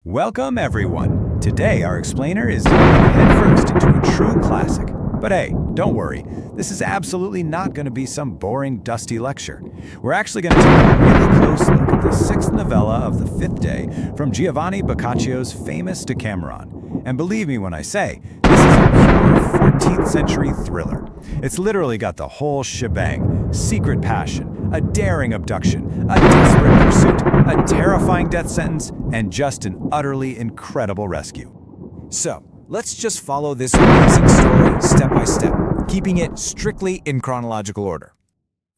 Welcome, everyone. Today, our explainer is diving headfirst into a true classic. But hey, don't worry. This is absolutely not going to be some boring, dusty lecture. We're actually going to take a really close look at the sixth novella of the fifth day from Giovanni Boccaccio's famous Decameron. And believe me when I say, this is a pure 14th century thriller. It's literally got the whole shebang: secret passion, a daring abduction, a desperate pursuit, a terrifying death sentence, and just an utterly incredible rescue. So, let's just follow this amazing story step by step, keeping it strictly in chronological order.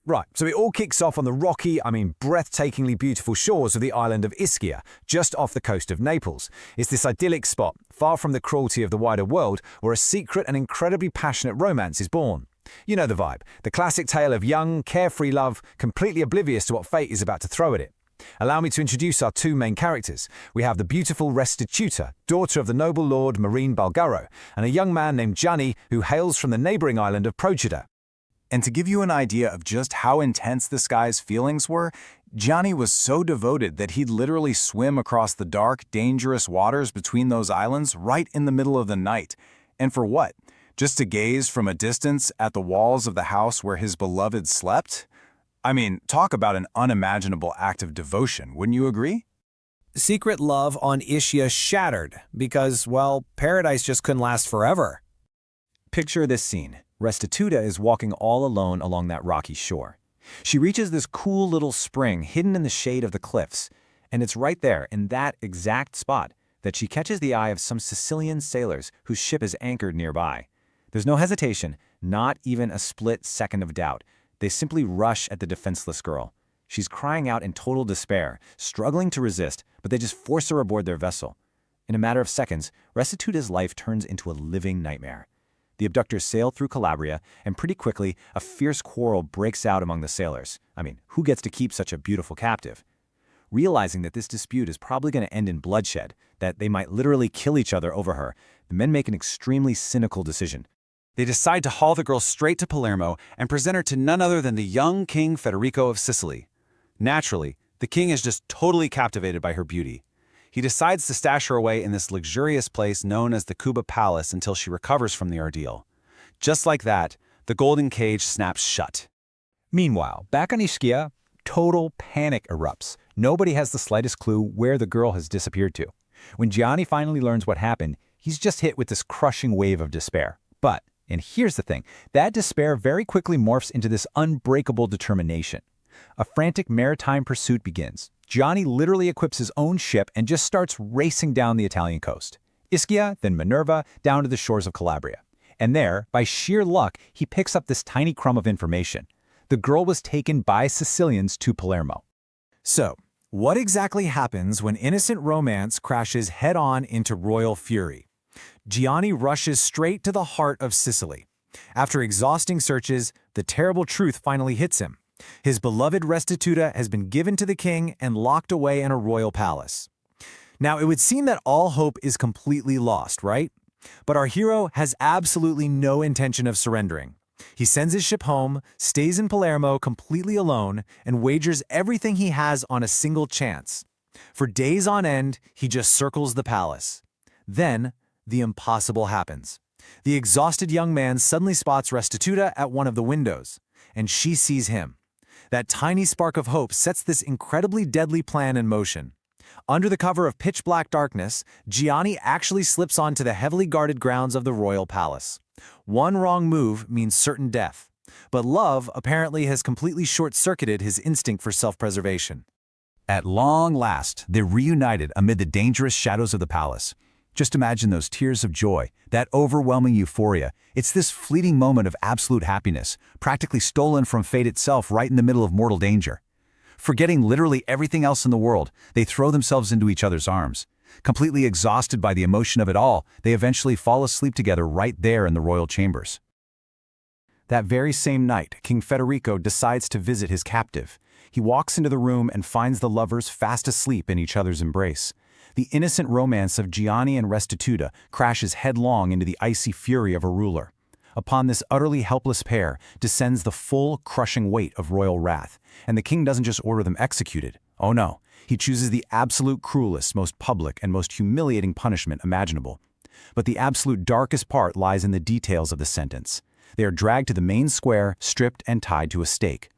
Right, so it all kicks off on the rocky, breathtakingly beautiful shores of the island of Ischia, just off the coast of Naples. It's this idyllic spot, far from the cruelty of the wider world, where a secret and incredibly passionate romance is born. You know the vibe, the classic tale of young, carefree love, completely oblivious to what fate is about to throw at it. Allow me to introduce our two main characters. We have the beautiful Restituta, daughter of the noble lord Marino Bolgaro, and a young man named Gianni who hails from the neighboring island of Procida. And to give you an idea of just how intense this guy's feelings were, Gianni was so devoted that he'd literally swim across the dark, dangerous waters between those islands right in the middle of the night. And for what? Just to gaze from a distance at the walls of the house where his beloved slept? I mean, talk about an unimaginable act of devotion, wouldn't you agree? Secret love on Ischia shattered because, well, paradise just couldn't last forever. Picture this scene. Restituta is walking all alone along that rocky shore. She reaches this cool little spring hidden in the shade of the cliffs, and it's right there, in that exact spot, that she catches the eye of some Sicilian sailors whose ship is anchored nearby. There's no hesitation, not even a split second of doubt. They simply rush at the defenseless girl. She's crying out in total despair, struggling to resist, but they just force her aboard their vessel. In a matter of seconds, Restituta's life turns into a living nightmare. The abductors sail through Calabria, and pretty quickly, a fierce quarrel breaks out among the sailors. Who gets to keep such a beautiful captive? Realizing that this dispute is probably going to end in bloodshed, that they might literally kill each other over her, the men make an extremely cynical decision. They decide to haul the girl straight to Palermo and present her to none other than the young King Federico of Sicily. Naturally, the king is just totally captivated by her beauty. He decides to stash her away in this luxurious place known as the Cuba Palace until she recovers from the ordeal. Just like that, the golden cage snaps shut. Meanwhile, back on Ischia, total panic erupts. Nobody has the slightest clue where the girl has disappeared to. When Gianni finally learns what happened, he's just hit with this crushing wave of despair. But, and here's the thing, that despair very quickly morphs into this unbreakable determination. A frantic maritime pursuit begins. Gianni literally equips his own ship and just starts racing down the Italian coast. Ischia, then Minerva, down to the shores of Calabria. And there, by sheer luck, he picks up this tiny crumb of information. The girl was taken by Sicilians to Palermo. So, what exactly happens when innocent romance crashes head-on into royal fury? Gianni rushes straight to the heart of Sicily. After exhausting searches, the terrible truth finally hits him. His beloved Restituta has been given to the king and locked away in a royal palace. Now, it would seem that all hope is completely lost, right? But our hero has absolutely no intention of surrendering. He sends his ship home, stays in Palermo completely alone, and wagers everything he has on a single chance. For days on end, he just circles the palace. Then, the impossible happens. The exhausted young man suddenly spots Restituta at one of the windows, and she sees him. That tiny spark of hope sets this incredibly deadly plan in motion. Under the cover of pitch-black darkness, Gianni actually slips onto the heavily guarded grounds of the royal palace. One wrong move means certain death, but love apparently has completely short-circuited his instinct for self-preservation. At long last, they're reunited amid the dangerous shadows of the palace. Just imagine those tears of joy, that overwhelming euphoria. It's this fleeting moment of absolute happiness, practically stolen from fate itself right in the middle of mortal danger. Forgetting literally everything else in the world, they throw themselves into each other's arms. Completely exhausted by the emotion of it all, they eventually fall asleep together right there in the royal chambers. That very same night, King Federico decides to visit his captive. He walks into the room and finds the lovers fast asleep in each other's embrace. The innocent romance of Gianni and Restituta crashes headlong into the icy fury of a ruler. Upon this utterly helpless pair descends the full, crushing weight of royal wrath, and the king doesn't just order them executed. Oh no, he chooses the absolute cruelest, most public, and most humiliating punishment imaginable. But the absolute darkest part lies in the details of the sentence. They are dragged to the main square, stripped and tied to a stake.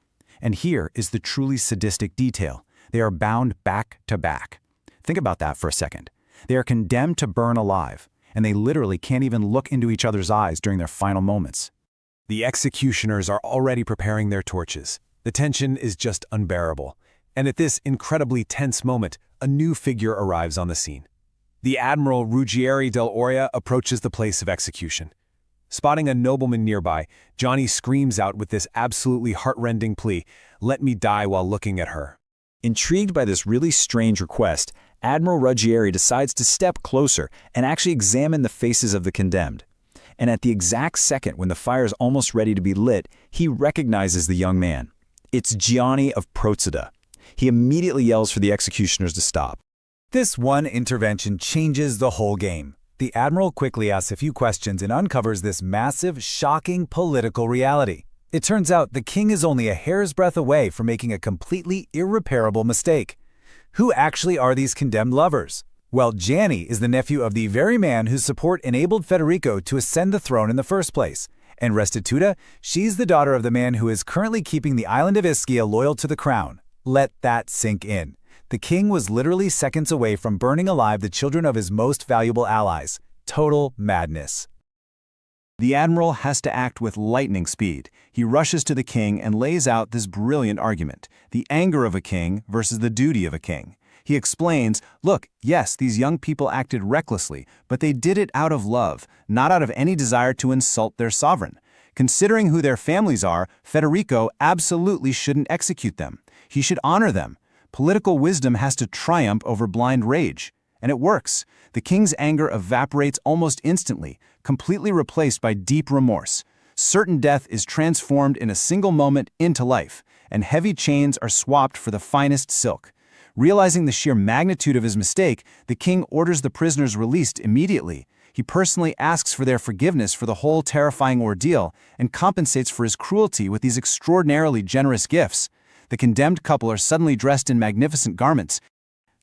And here is the truly sadistic detail. They are bound back to back. Think about that for a second. They are condemned to burn alive, and they literally can't even look into each other's eyes during their final moments. The executioners are already preparing their torches. The tension is just unbearable. And at this incredibly tense moment, a new figure arrives on the scene. The Admiral Ruggieri dell'Oria approaches the place of execution. Spotting a nobleman nearby, Gianni screams out with this absolutely heart-rending plea, "Let me die while looking at her." Intrigued by this really strange request, Admiral Ruggieri decides to step closer and actually examine the faces of the condemned. And at the exact second when the fire is almost ready to be lit, he recognizes the young man. It's Gianni of Procida. He immediately yells for the executioners to stop. This one intervention changes the whole game. The Admiral quickly asks a few questions and uncovers this massive, shocking political reality. It turns out the king is only a hair's breadth away from making a completely irreparable mistake. Who actually are these condemned lovers? Well, Gianni is the nephew of the very man whose support enabled Federico to ascend the throne in the first place. And Restituta, she's the daughter of the man who is currently keeping the island of Ischia loyal to the crown. Let that sink in. The king was literally seconds away from burning alive the children of his most valuable allies. Total madness. The Admiral has to act with lightning speed. He rushes to the king and lays out this brilliant argument, the anger of a king versus the duty of a king. He explains, look, yes, these young people acted recklessly, but they did it out of love, not out of any desire to insult their sovereign. Considering who their families are, Federico absolutely shouldn't execute them. He should honor them. Political wisdom has to triumph over blind rage. And it works. The king's anger evaporates almost instantly, completely replaced by deep remorse. Certain death is transformed in a single moment into life, and heavy chains are swapped for the finest silk. Realizing the sheer magnitude of his mistake, the king orders the prisoners released immediately. He personally asks for their forgiveness for the whole terrifying ordeal and compensates for his cruelty with these extraordinarily generous gifts. The condemned couple are suddenly dressed in magnificent garments.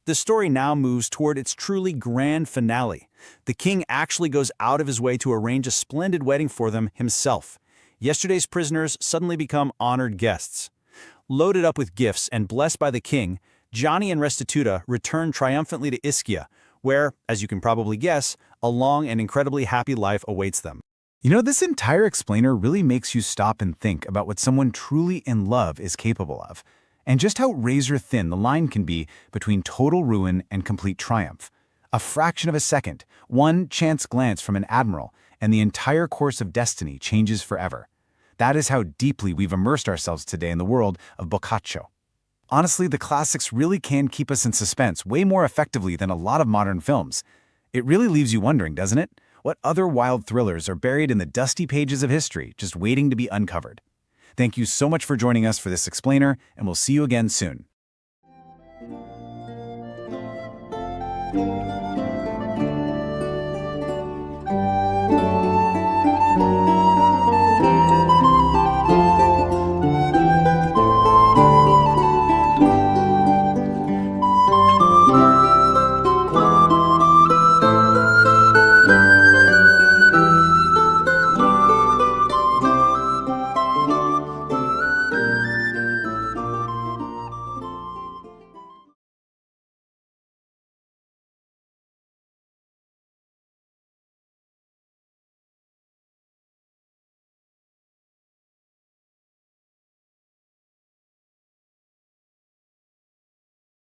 The story now moves toward its truly grand finale. The king actually goes out of his way to arrange a splendid wedding for them himself. Yesterday's prisoners suddenly become honored guests. Loaded up with gifts and blessed by the king, Gianni and Restituta return triumphantly to Ischia, where, as you can probably guess, a long and incredibly happy life awaits them. You know, this entire explainer really makes you stop and think about what someone truly in love is capable of, and just how razor-thin the line can be between total ruin and complete triumph. A fraction of a second, one chance glance from an admiral, and the entire course of destiny changes forever. That is how deeply we've immersed ourselves today in the world of Boccaccio. Honestly, the classics really can keep us in suspense way more effectively than a lot of modern films. It really leaves you wondering, doesn't it? What other wild thrillers are buried in the dusty pages of history, just waiting to be uncovered? Thank you so much for joining us for this explainer, and we'll see you again soon.